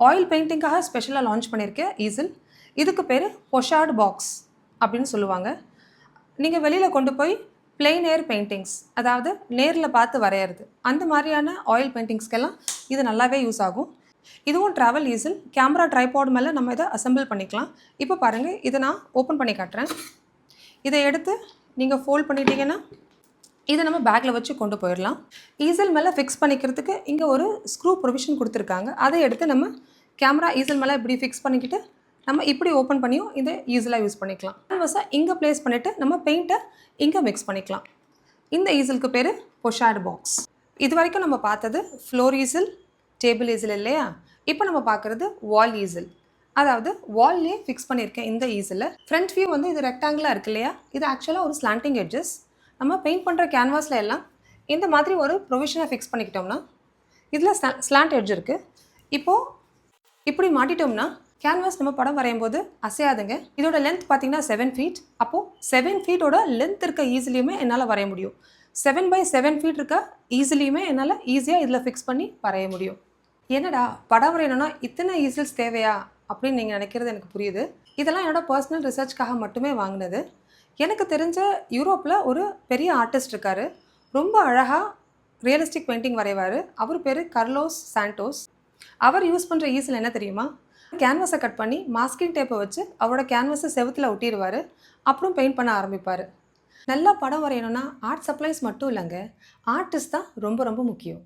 Oil பெயிண்டிங்காக ஸ்பெஷலாக launch பண்ணியிருக்கேன் ஈஸில். இதுக்கு பேர் பொஷார்ட் பாக்ஸ் அப்படின்னு சொல்லுவாங்க. நீங்கள் வெளியில் கொண்டு போய் பிளெயின் ஏர் பெயிண்டிங்ஸ், அதாவது நேரில் பார்த்து வரைகிறது, அந்த மாதிரியான ஆயில் பெயிண்டிங்ஸ்க்கெல்லாம் இது நல்லாவே யூஸ் ஆகும். இதுவும் ட்ராவல் ஈஸில். கேமரா ட்ரைபாட் மேலே நம்ம இதை அசெம்பிள் பண்ணிக்கலாம். இப்போ பாருங்கள், இதை நான் ஓப்பன் பண்ணி காட்டுறேன். இதை எடுத்து நீங்கள் ஃபோல்ட் பண்ணிட்டீங்கன்னா இதை நம்ம பேக்கில் வச்சு கொண்டு போயிடலாம். ஈஸில் மேலே ஃபிக்ஸ் பண்ணிக்கிறதுக்கு இங்கே ஒரு ஸ்க்ரூ ப்ரொவிஷன் கொடுத்துருக்காங்க. அதை எடுத்து நம்ம கேமரா ஈஸில் மேலே இப்படி ஃபிக்ஸ் பண்ணிக்கிட்டு நம்ம இப்படி ஓப்பன் பண்ணியும் இதை ஈஸிலாக யூஸ் பண்ணிக்கலாம். கேன்வஸை இங்கே ப்ளேஸ் பண்ணிவிட்டு நம்ம பெயிண்ட்டை இங்கே மிக்ஸ் பண்ணிக்கலாம். இந்த ஈஸிலுக்கு பேர் பொஷார்ட் பாக்ஸ். இது வரைக்கும் நம்ம பார்த்தது ஃப்ளோர் ஈஸில், டேபிள் ஈஸில் இல்லையா? இப்போ நம்ம பார்க்குறது வால் ஈஸில். அதாவது வால்லே ஃபிக்ஸ் பண்ணியிருக்கேன் இந்த ஈஸில். ஃப்ரண்ட் வியூ வந்து இது ரெக்டாங்கிளாக இருக்கு இல்லையா? இது ஆக்சுவலாக ஒரு ஸ்லாண்டிங் எட்ஜஸ். நம்ம பெயிண்ட் பண்ணுற கேன்வாஸில் எல்லாம் இந்த மாதிரி ஒரு ப்ரொவிஷனை ஃபிக்ஸ் பண்ணிக்கிட்டோம்னா இதில் ஸ்லாண்ட் எட்ஜ் இருக்குது. இப்போது இப்படி மாட்டிட்டோம்னா கேன்வாஸ் நம்ம படம் வரையும் போது அசையாதுங்க. இதோட லென்த் பார்த்தீங்கன்னா 7 feet. அப்போது 7 feetோட லென்த் இருக்க ஈஸிலியுமே என்னால் வரைய முடியும். 7 by 7 feet இருக்க ஈஸிலியுமே என்னால் ஈஸியாக இதில் ஃபிக்ஸ் பண்ணி வரைய முடியும். என்னடா படம் வரையணும்னா இத்தனை ஈஸில்ஸ் தேவையா அப்படின்னு நீங்கள் நினைக்கிறது எனக்கு புரியுது. இதெல்லாம் என்னோடய பர்சனல் ரிசர்ச்க்காக மட்டுமே வாங்கினது. எனக்கு தெரிஞ்ச யூரோப்பில் ஒரு பெரிய ஆர்டிஸ்ட் இருக்கார். ரொம்ப அழகாக ரியலிஸ்டிக் பெயிண்டிங் வரைவார். அவர் பேர் கார்லோஸ் சாண்டோஸ். அவர் யூஸ் பண்ணுற ஈஸில் என்ன தெரியுமா? கேன்வஸை கட் பண்ணி மாஸ்கிங் டேப்பை வச்சு அவரோட கேன்வஸை செவுத்தில் ஒட்டிடுவார். அப்புறம் பெயிண்ட் பண்ண ஆரம்பிப்பார். நல்லா படம் வரையணும்னா ஆர்ட் சப்ளைஸ் மட்டும் இல்லைங்க, ஆர்டிஸ்ட் தான் ரொம்ப ரொம்ப முக்கியம்.